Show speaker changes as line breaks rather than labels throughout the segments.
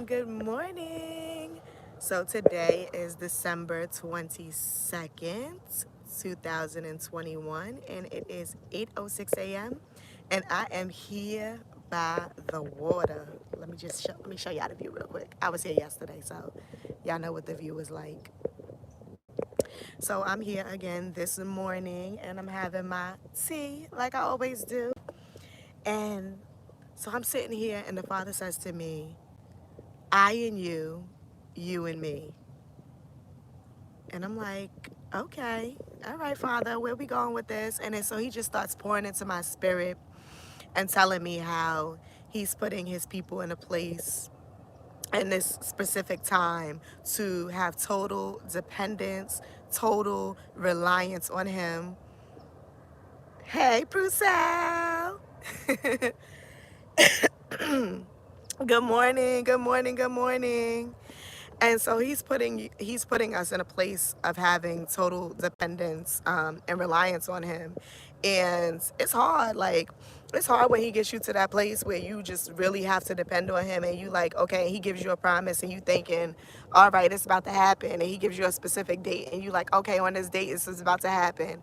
good morning. So today is December 22nd, 2021, and it is 8:06 a.m. and I am here by the water. Let me show y'all the view real quick. I was here yesterday, so y'all know what the view is like. So I'm here again this morning and I'm having my tea like I always do. And so I'm sitting here and the Father says to me, I and you and me. And I'm like, okay, all right, Father, where we going with this? And then so he just starts pouring into my spirit and telling me how he's putting his people in a place in this specific time to have total dependence, total reliance on him. Hey, Proussel. Good morning, good morning, good morning. And so he's putting us in a place of having total dependence and reliance on him. And it's hard. Like, it's hard when he gets you to that place where you just really have to depend on him, and you like, okay, he gives you a promise and you thinking, all right, it's about to happen. And he gives you a specific date and you like, okay, on this date this is about to happen.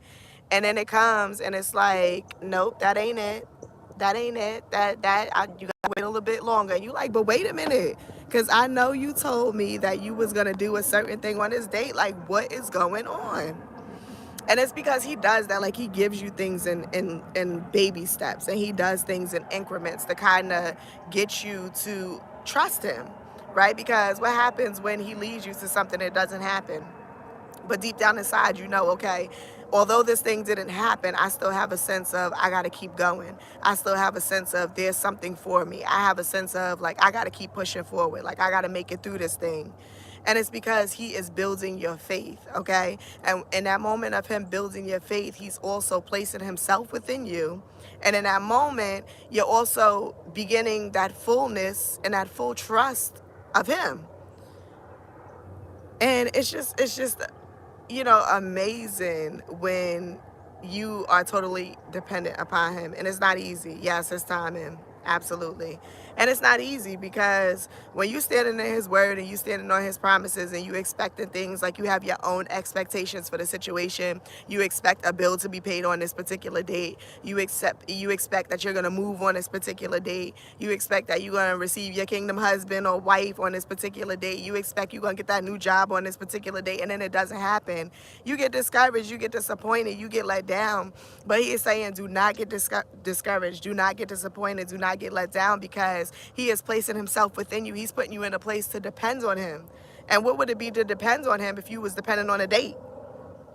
And then it comes and it's like, nope, that ain't it. That ain't it. You gotta wait a little bit longer. And you like, but wait a minute, because I know you told me that you was gonna do a certain thing on this date. Like, what is going on? And it's because he does that. Like, he gives you things in baby steps, and he does things in increments to kind of get you to trust him, right? Because what happens when he leads you to something that doesn't happen? But deep down inside, you know, okay, although this thing didn't happen, I still have a sense of I got to keep going. I still have a sense of there's something for me. I have a sense of like I got to keep pushing forward. Like I got to make it through this thing. And it's because he is building your faith, okay? And in that moment of him building your faith, he's also placing himself within you. And in that moment, you're also beginning that fullness and that full trust of him. And it's just amazing when you are totally dependent upon him. And it's not easy. Yes, it's timing. Absolutely. And it's not easy because when you standing in his word and you standing on his promises and you expecting things, like you have your own expectations for the situation, you expect a bill to be paid on this particular date, you expect that you're going to move on this particular date, you expect that you're going to receive your kingdom husband or wife on this particular date, you expect you're going to get that new job on this particular date, and then it doesn't happen. You get discouraged, you get disappointed, you get let down. But he is saying, do not get discouraged, do not get disappointed, do not get let down, because he is placing himself within you. He's putting you in a place to depend on him. And what would it be to depend on him if you was dependent on a date,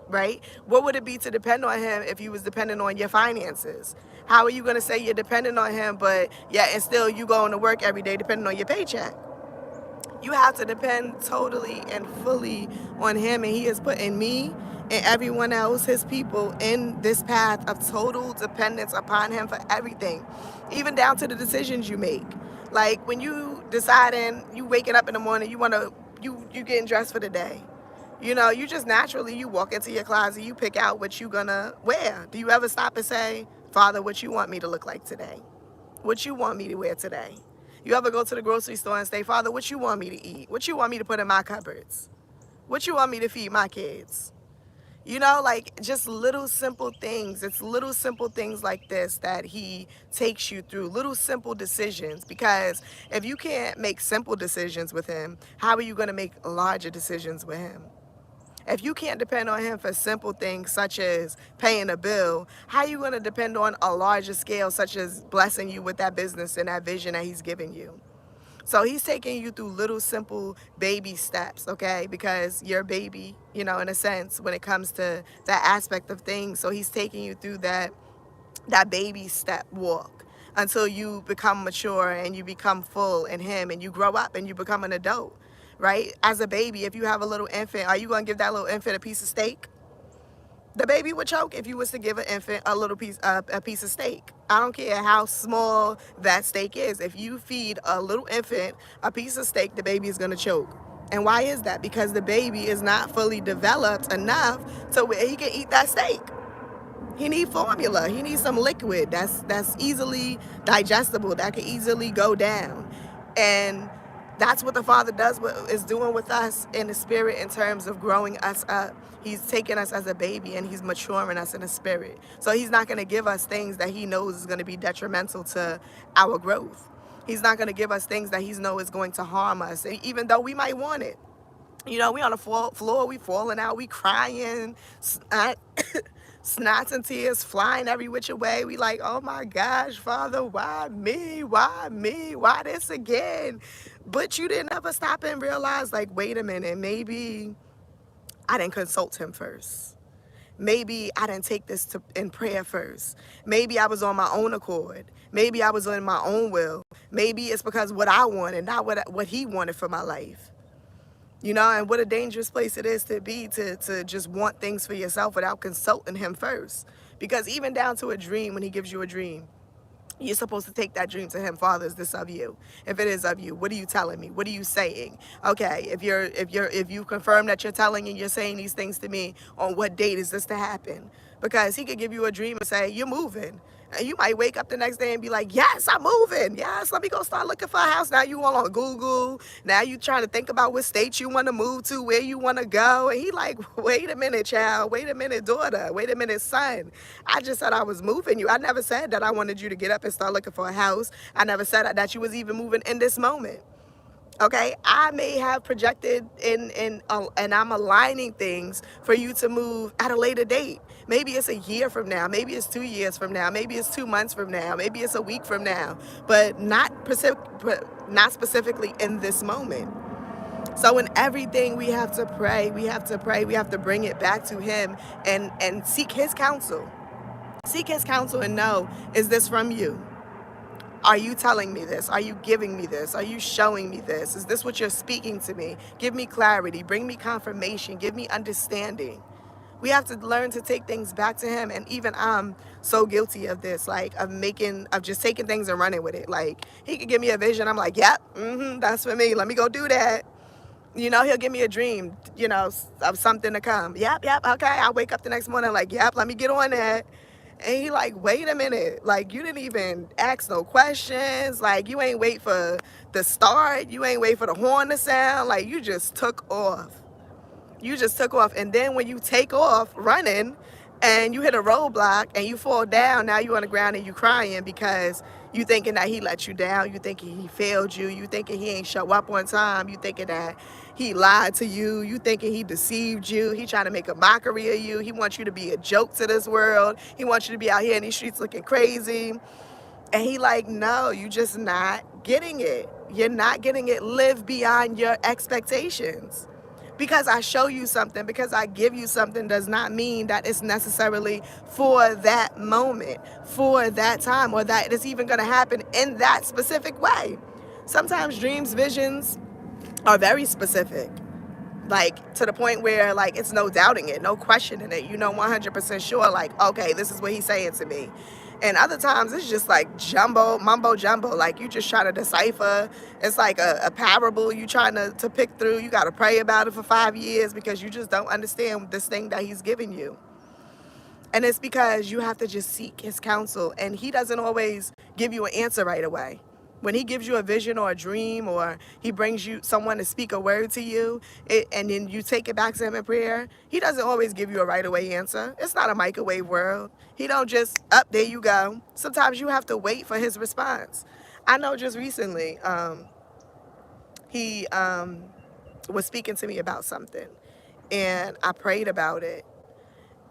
right? What would it be to depend on him if you was dependent on your finances? How are you going to say you're dependent on him, but yeah, and still you going to work every day depending on your paycheck? You have to depend totally and fully on him, and he is putting me and everyone else, his people, in this path of total dependence upon him for everything, even down to the decisions you make. Like when you deciding, you waking up in the morning, you getting dressed for the day. You just naturally, you walk into your closet, you pick out what you gonna wear. Do you ever stop and say, Father, what you want me to look like today? What you want me to wear today? You ever go to the grocery store and say, Father, what you want me to eat? What you want me to put in my cupboards? What you want me to feed my kids? Like just little simple things. It's little simple things like this that he takes you through, little simple decisions. Because if you can't make simple decisions with him, how are you going to make larger decisions with him? If you can't depend on him for simple things such as paying a bill, how are you going to depend on a larger scale such as blessing you with that business and that vision that he's giving you? So he's taking you through little simple baby steps, okay? Because you're a baby, in a sense, when it comes to that aspect of things. So he's taking you through that baby step walk until you become mature and you become full in him and you grow up and you become an adult, right? As a baby, if you have a little infant, are you going to give that little infant a piece of steak? The baby would choke if you was to give an infant a piece of steak. I don't care how small that steak is. If you feed a little infant a piece of steak, the baby is going to choke. And why is that? Because the baby is not fully developed enough to where he can eat that steak. He needs formula. He needs some liquid that's easily digestible, that can easily go down. And That's what the Father is doing with us in the spirit in terms of growing us up. He's taking us as a baby and he's maturing us in the spirit. So he's not going to give us things that he knows is going to be detrimental to our growth. He's not going to give us things that he knows is going to harm us, even though we might want it. You know, we on the floor, we falling out, we crying, snots and tears flying every which way. We like, oh my gosh, Father, why me? Why me? Why this again? But you didn't ever stop and realize, like, wait a minute, maybe I didn't consult him first. Maybe I didn't take this in prayer first. Maybe I was on my own accord. Maybe I was in my own will. Maybe it's because what I wanted, not what he wanted for my life. You know, and what a dangerous place it is to be, to just want things for yourself without consulting him first. Because even down to a dream, when he gives you a dream, you're supposed to take that dream to him. Father, is this of you? If it is of you, what are you telling me? What are you saying? Okay, if you confirm that you're telling and you're saying these things to me, on what date is this to happen? Because he could give you a dream and say, you're moving. And you might wake up the next day and be like, yes, I'm moving. Yes, let me go start looking for a house. Now you all on Google. Now you trying to think about what state you want to move to, where you want to go. And he like, wait a minute, child. Wait a minute, daughter. Wait a minute, son. I just said I was moving you. I never said that I wanted you to get up and start looking for a house. I never said that you was even moving in this moment. Okay, I may have projected and I'm aligning things for you to move at a later date. Maybe it's a year from now. Maybe it's 2 years from now. Maybe it's 2 months from now. Maybe it's a week from now. But not specifically in this moment. So in everything we have to pray. We have to pray. We have to bring it back to him and seek his counsel. Seek his counsel and know, is this from you? Are you telling me this? Are you giving me this? Are you showing me this? Is this what you're speaking to me? Give me clarity. Bring me confirmation. Give me understanding. We have to learn to take things back to him. And even I'm so guilty of this, like of just taking things and running with it. Like he could give me a vision. I'm like, yep, that's for me. Let me go do that. You know, he'll give me a dream, you know, of something to come. Yep, okay. I wake up the next morning like, yep, let me get on that. And he like, wait a minute, like you didn't even ask no questions. Like you ain't wait for the start. You ain't wait for the horn to sound. Like you just took off. You just took off. And then when you take off running and you hit a roadblock and you fall down, now you on the ground and you crying because you thinking that he let you down. You thinking he failed you. You thinking he ain't show up on time. You thinking that he lied to you. You thinking he deceived you. He trying to make a mockery of you. He wants you to be a joke to this world. He wants you to be out here in these streets looking crazy. And he like, no, you just not getting it. You're not getting it. Live beyond your expectations. Because I show you something, because I give you something does not mean that it's necessarily for that moment, for that time, or that it's even going to happen in that specific way. Sometimes dreams, visions are very specific, like to the point where like it's no doubting it, no questioning it. You know, 100% sure, like, okay, this is what he's saying to me. And other times it's just like mumbo jumbo, like you just trying to decipher. It's like a parable you trying to pick through. You got to pray about it for 5 years because you just don't understand this thing that he's giving you. And it's because you have to just seek his counsel. And he doesn't always give you an answer right away. When he gives you a vision or a dream, or he brings you someone to speak a word to you, and then you take it back to him in prayer, he doesn't always give you a right away answer. It's not a microwave world. He don't just, up, there you go. Sometimes you have to wait for his response. I know just recently, he was speaking to me about something, and I prayed about it.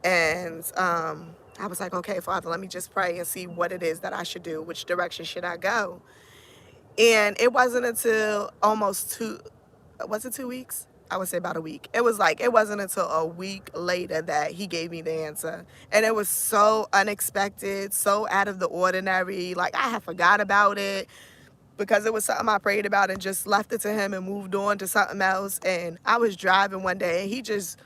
And I was like, okay, Father, let me just pray and see what it is that I should do. Which direction should I go? And it wasn't until almost 2 weeks? I would say about a week. It wasn't until a week later that he gave me the answer. And it was so unexpected, so out of the ordinary. Like I had forgot about it because it was something I prayed about and just left it to him and moved on to something else. And I was driving one day and he just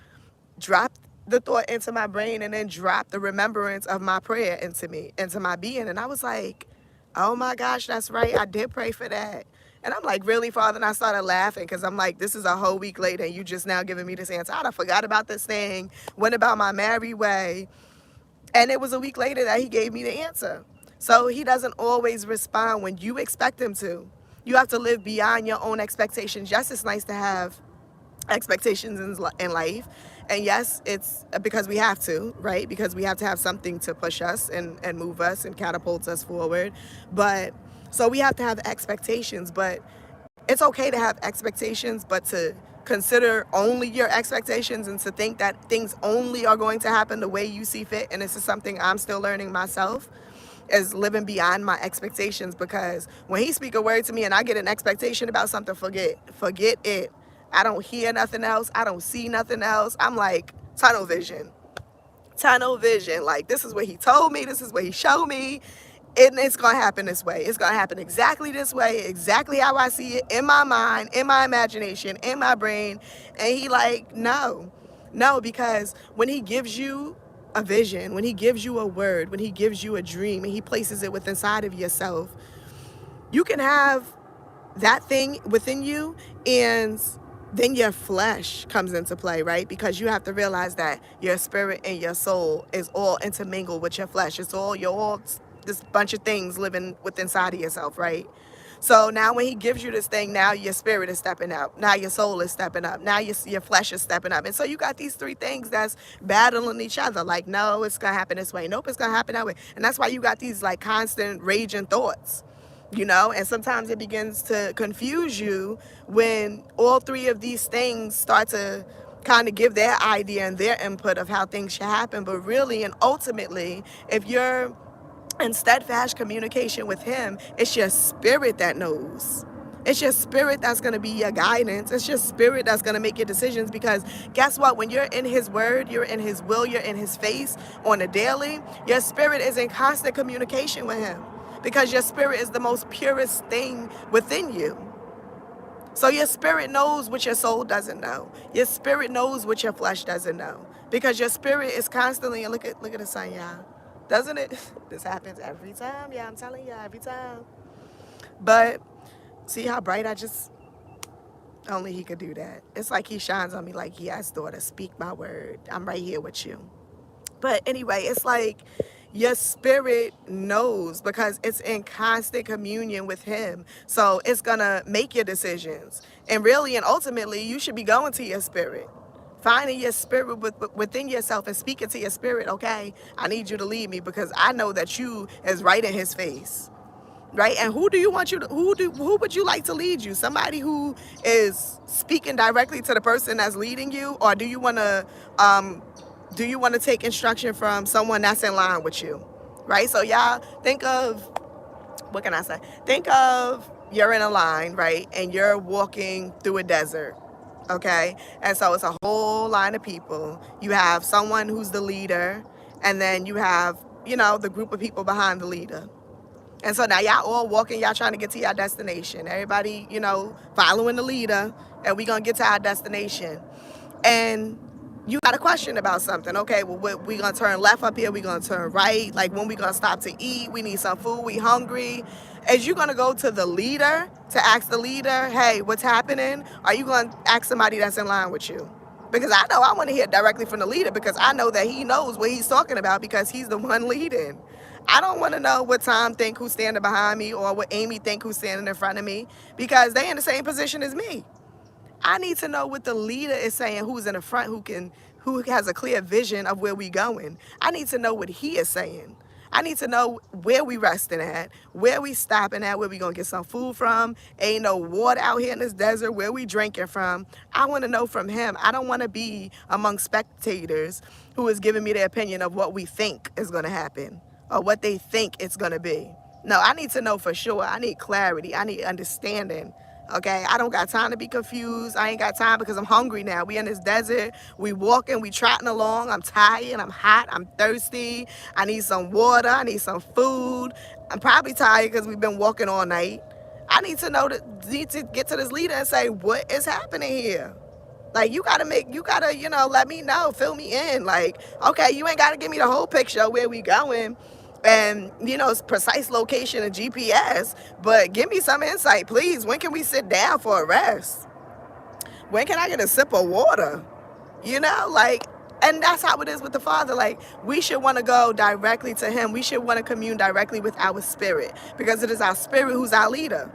dropped the thought into my brain and then dropped the remembrance of my prayer into my being. And I was like, oh my gosh, that's right. I did pray for that. And I'm like, really, Father? And I started laughing because I'm like, this is a whole week later and you just now giving me this answer. I forgot about this thing, went about my merry way. And it was a week later that he gave me the answer. So he doesn't always respond when you expect him to. You have to live beyond your own expectations. Yes, it's nice to have expectations in life, and yes, it's because we have to, right? Because we have to have something to push us and move us and catapult us forward. But so we have to have expectations, but it's okay to have expectations, but to consider only your expectations and to think that things only are going to happen the way you see fit. And this is something I'm still learning myself, is living beyond my expectations. Because when he speak a word to me and I get an expectation about something, forget it. I don't hear nothing else. I don't see nothing else. I'm like tunnel vision. Tunnel vision. Like, this is what he told me. This is what he showed me. And it's going to happen this way. It's going to happen exactly this way, exactly how I see it in my mind, in my imagination, in my brain. And he like, no, because when he gives you a vision, when he gives you a word, when he gives you a dream and he places it within inside of yourself, you can have that thing within you, and then your flesh comes into play, right? Because you have to realize that your spirit and your soul is all intermingled with your flesh. You're all this bunch of things living within inside of yourself, right? So now when he gives you this thing, now your spirit is stepping up. Now your soul is stepping up. Now your flesh is stepping up. And so you got these three things that's battling each other. Like, no, it's going to happen this way. Nope, it's going to happen that way. And that's why you got these like constant raging thoughts. And sometimes it begins to confuse you when all three of these things start to kind of give their idea and their input of how things should happen. But really and ultimately, if you're in steadfast communication with him, it's your spirit that knows. It's your spirit that's going to be your guidance. It's your spirit that's going to make your decisions, because guess what? When you're in his word, you're in his will, you're in his face on a daily, your spirit is in constant communication with him, because your spirit is the most purest thing within you. So your spirit knows what your soul doesn't know. Your spirit knows what your flesh doesn't know, because your spirit is constantly, and look at the sun, y'all. Doesn't it? This happens every time. Yeah, I'm telling you, every time. But see how bright only he could do that. It's like he shines on me like, yes, daughter, speak my word. I'm right here with you. But anyway, it's like your spirit knows, because it's in constant communion with him. So it's going to make your decisions. And really and ultimately, you should be going to your spirit. Finding your spirit within yourself and speaking to your spirit, okay, I need you to lead me, because I know that you is right in his face, right? And who would you like to lead you? Somebody who is speaking directly to the person that's leading you, or do you want to take instruction from someone that's in line with you, right? So y'all think of, what can I say? Think of you're in a line, right? And you're walking through a desert. Okay, and so it's a whole line of people. You have someone who's the leader, and then you have, the group of people behind the leader. And so now y'all all walking, y'all trying to get to your destination. Everybody, following the leader, and we gonna get to our destination. And you got a question about something. Okay, well, we gonna turn left up here, we gonna turn right. Like, when we gonna stop to eat? We need some food, we hungry. Is you gonna go to the leader to ask the leader, hey, what's happening? Are you gonna ask somebody that's in line with you? Because I know I want to hear directly from the leader, because I know that he knows what he's talking about, because he's the one leading. I don't want to know what Tom think who's standing behind me, or what Amy think who's standing in front of me, because they in the same position as me. I need to know what the leader is saying, who's in the front, who has a clear vision of where we going. I need to know what he is saying. I need to know where we resting at, where we stopping at, where we gonna get some food from. Ain't no water out here in this desert, where we drinking from. I want to know from him. I don't want to be among spectators who is giving me their opinion of what we think is gonna happen, or what they think it's gonna be. No, I need to know for sure. I need clarity. I need understanding. Okay, I don't got time to be confused. I ain't got time, because I'm hungry now. We in this desert. We walking, we trotting along. I'm tired, I'm hot, I'm thirsty. I need some water, I need some food. I'm probably tired because we've been walking all night. I need to get to this leader and say, what is happening here? Like, you gotta, let me know, fill me in. Like, okay, you ain't gotta give me the whole picture of where we going and, precise location and GPS, but give me some insight, please. When can we sit down for a rest? When can I get a sip of water? And that's how it is with the Father. Like, we should want to go directly to him. We should want to commune directly with our spirit, because it is our spirit who's our leader.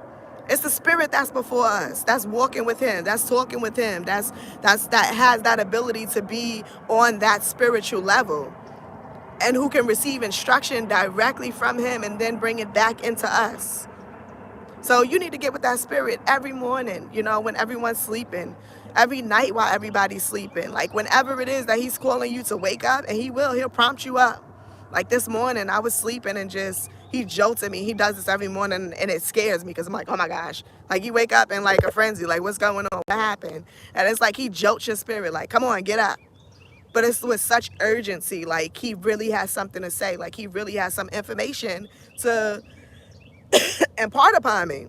It's the spirit that's before us, that's walking with him, that's talking with him, that has that ability to be on that spiritual level, and who can receive instruction directly from him and then bring it back into us. So you need to get with that spirit every morning, when everyone's sleeping, every night while everybody's sleeping. Like whenever it is that he's calling you to wake up, and he'll prompt you up. Like this morning, I was sleeping and he jolted me. He does this every morning and it scares me because I'm like, oh my gosh. Like you wake up in like a frenzy, like what's going on? What happened? And it's like he jolts your spirit, like, come on, get up. But it's with such urgency, like he really has something to say, like he really has some information to impart upon me.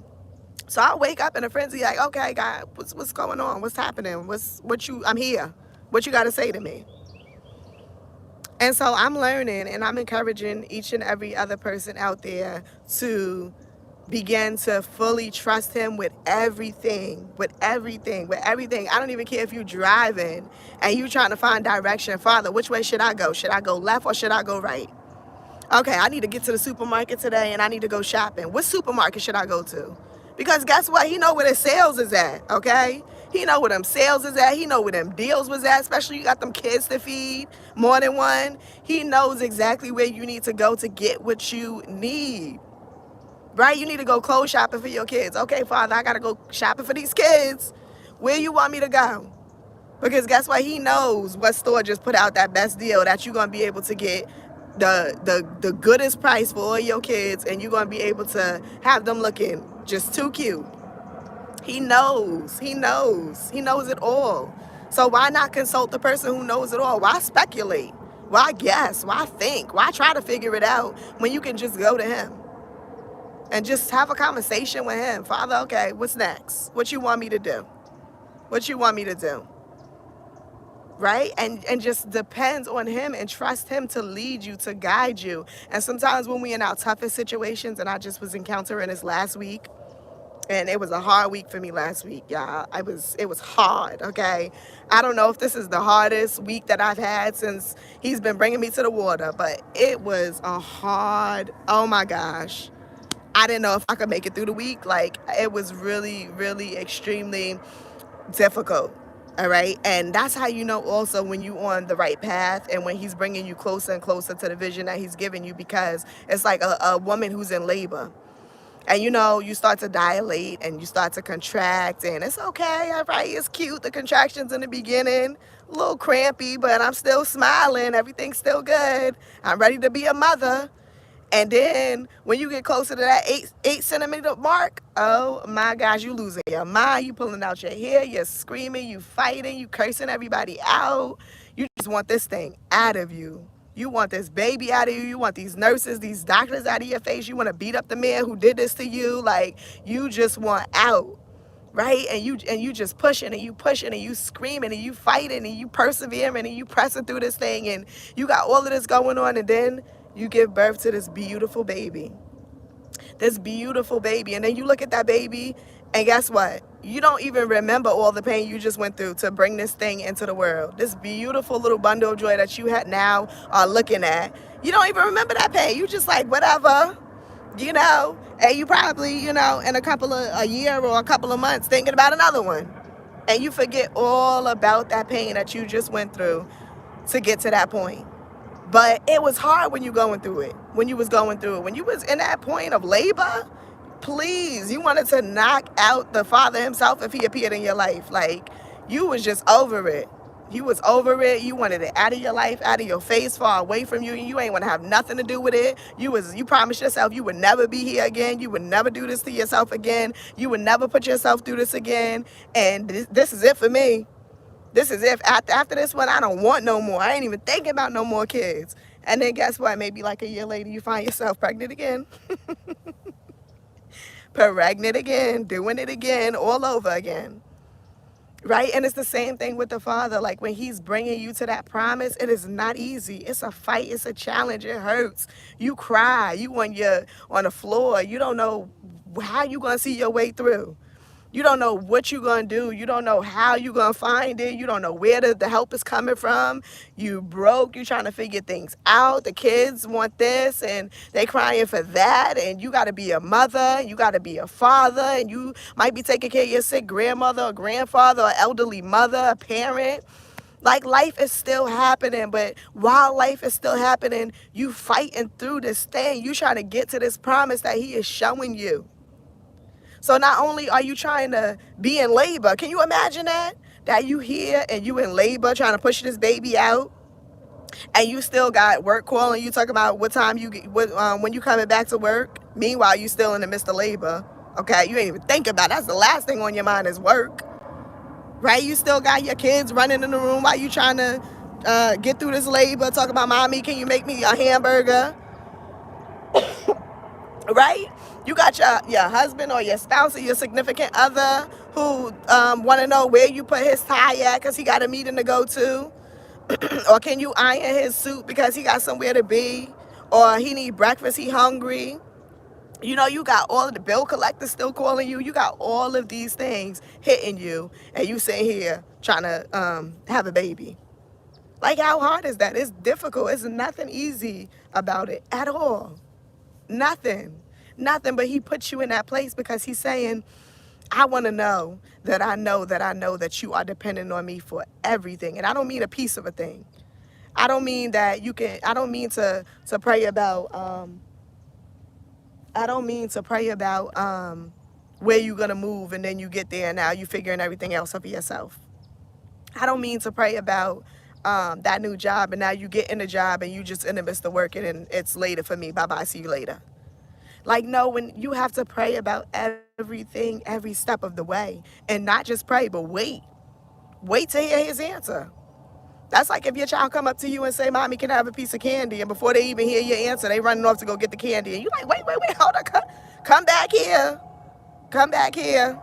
So I wake up in a frenzy, like, okay, God, what's going on? What's happening? I'm here. What you got to say to me? And so I'm learning, and I'm encouraging each and every other person out there to begin to fully trust him with everything, with everything, with everything. I don't even care if you're driving and you're trying to find direction. Father, which way should I go? Should I go left or should I go right? Okay, I need to get to the supermarket today and I need to go shopping. What supermarket should I go to? Because guess what? He know where the sales is at, okay? He know where them sales is at. He know where them deals was at, especially you got them kids to feed, more than one. He knows exactly where you need to go to get what you need, right? You need to go clothes shopping for your kids. Okay, Father, I got to go shopping for these kids. Where you want me to go? Because guess what? He knows what store just put out that best deal that you're going to be able to get the goodest price for all your kids, and you're going to be able to have them looking just too cute. He knows it all. So why not consult the person who knows it all? Why speculate? Why guess? Why think? Why try to figure it out when you can just go to him and just have a conversation with him? Father, okay, what's next? What you want me to do? What you want me to do? Right? And just depends on him and trust him to lead you, to guide you. And sometimes when we in our toughest situations, and I just was encountering this last week, and it was a hard week for me last week, y'all. It was hard, okay? I don't know if this is the hardest week that I've had since he's been bringing me to the water, but it was a hard, oh my gosh. I didn't know if I could make it through the week. Like, it was really, really extremely difficult. All right. And that's how you know also when you're on the right path and when he's bringing you closer and closer to the vision that he's giving you, because it's like a woman who's in labor. And you start to dilate and you start to contract, and it's okay. All right. It's cute. The contractions in the beginning, a little crampy, but I'm still smiling. Everything's still good. I'm ready to be a mother. And then when you get closer to that 8 centimeter mark, oh my gosh, you losing your mind. You pulling out your hair, you're screaming, you fighting, you cursing everybody out. You just want this thing out of you. You want this baby out of you. You want these nurses, these doctors out of your face. You want to beat up the man who did this to you. Like, you just want out. Right? And you just pushing and you screaming and you fighting and you persevering and you pressing through this thing, and you got all of this going on, and then you give birth to this beautiful baby. And then you look at that baby, and guess what? You don't even remember all the pain you just went through to bring this thing into the world. This beautiful little bundle of joy that you had now are looking at. You don't even remember that pain. You just like, whatever, and you probably, in a year or a couple of months thinking about another one. And you forget all about that pain that you just went through to get to that point. But it was hard when you going through it. When you was in that point of labor, please, you wanted to knock out the Father himself if he appeared in your life. Like, you was just over it. You was over it. You wanted it out of your life, out of your face, far away from you. You ain't want to have nothing to do with it. You promised yourself you would never be here again. You would never do this to yourself again. You would never put yourself through this again. And this is it for me. This is it. After this one, I don't want no more. I ain't even thinking about no more kids. And then guess what? Maybe like a year later, you find yourself pregnant again. Pregnant again, doing it again, all over again. Right? And it's the same thing with the Father. Like, when he's bringing you to that promise, it is not easy. It's a fight. It's a challenge. It hurts. You cry. You on the floor. You don't know how you going to see your way through. You don't know what you're going to do. You don't know how you're going to find it. You don't know where the help is coming from. You broke. You trying to figure things out. The kids want this and they crying for that. And you got to be a mother. You got to be a father. And you might be taking care of your sick grandmother or grandfather or elderly mother, a parent. Like, life is still happening, but while life is still happening, you fighting through this thing. You trying to get to this promise that he is showing you. So not only are you trying to be in labor, can you imagine that? That you here and you in labor trying to push this baby out, and you still got work calling you talking about what time you get, when you coming back to work. Meanwhile, you still in the midst of labor. Okay, you ain't even think about it. That's the last thing on your mind is work, right? You still got your kids running in the room while you trying to get through this labor. Talking about, mommy, can you make me a hamburger? Right? You got your husband or your spouse or your significant other who want to know where you put his tie at because he got a meeting to go to. Or can you iron his suit because he got somewhere to be? Or he need breakfast, he hungry. You know, you got all of the bill collectors still calling you. You got all of these things hitting you, and you sitting here trying to have a baby. Like, how hard is that? It's difficult. It's nothing easy about it at all. Nothing. Nothing. But he puts you in that place because he's saying, I want to know that I know that I know that you are dependent on me for everything. And I don't mean a piece of a thing. I don't mean that you can, I don't mean to pray about, where you're going to move and then you get there and now you figuring everything else out for yourself. I don't mean to pray about that new job and now you get in the job and you just in the midst of working and it's later for me. Bye-bye. See you later. Like, no, when you have to pray about everything, every step of the way, and not just pray, but wait to hear his answer. That's like if your child come up to you and say, mommy, can I have a piece of candy? And before they even hear your answer, they running off to go get the candy. And you're like, wait, hold on, come back here. Come back here.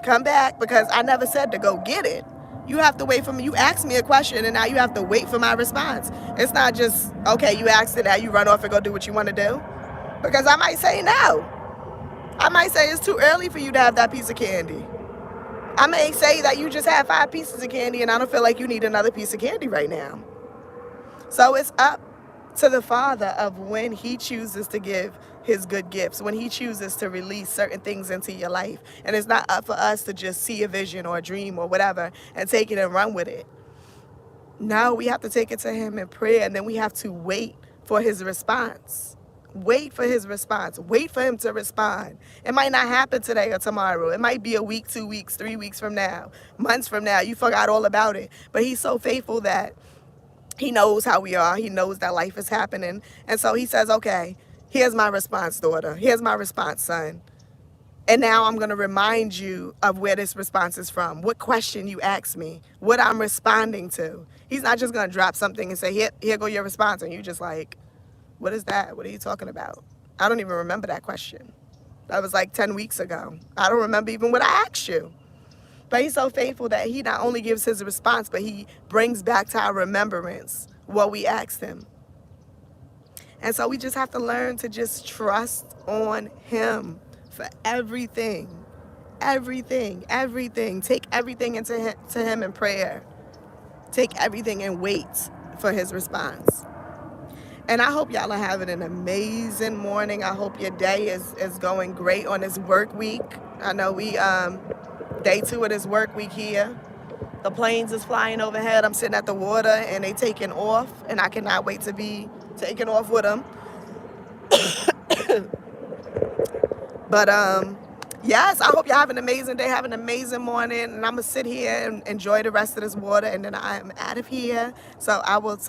Come back, because I never said to go get it. You have to wait for me. You asked me a question, and now you have to wait for my response. It's not just, okay, you asked it, now you run off and go do what you want to do. Because I might say no. I might say it's too early for you to have that piece of candy. I may say that you just had 5 pieces of candy and I don't feel like you need another piece of candy right now. So it's up to the Father of when he chooses to give his good gifts, when he chooses to release certain things into your life. And it's not up for us to just see a vision or a dream or whatever and take it and run with it. No, we have to take it to him in prayer, and then we have to wait for his response. Wait for his response. Wait for him to respond. It might not happen today or tomorrow. It might be a week, 2 weeks, 3 weeks from now, months from now. You forgot all about it. But he's so faithful that he knows how we are. He knows that life is happening. And so he says, okay, here's my response, daughter. Here's my response, son. And now I'm going to remind you of where this response is from. What question you asked me. What I'm responding to. He's not just going to drop something and say, here go your response. And you just like, what is that? What are you talking about? I don't even remember that question. That was like 10 weeks ago. I don't remember even what I asked you. But he's so faithful that he not only gives his response, but he brings back to our remembrance what we asked him. And so we just have to learn to just trust on him for everything. Everything. Take everything to him in prayer. Take everything and wait for his response. And I hope y'all are having an amazing morning. I hope your day is going great on this work week. I know we day 2 of this work week here. The planes is flying overhead. I'm sitting at the water and they taking off, and I cannot wait to be taking off with them. But yes, I hope y'all have an amazing day, have an amazing morning, and I'm gonna sit here and enjoy the rest of this water, and then I am out of here. So I will talk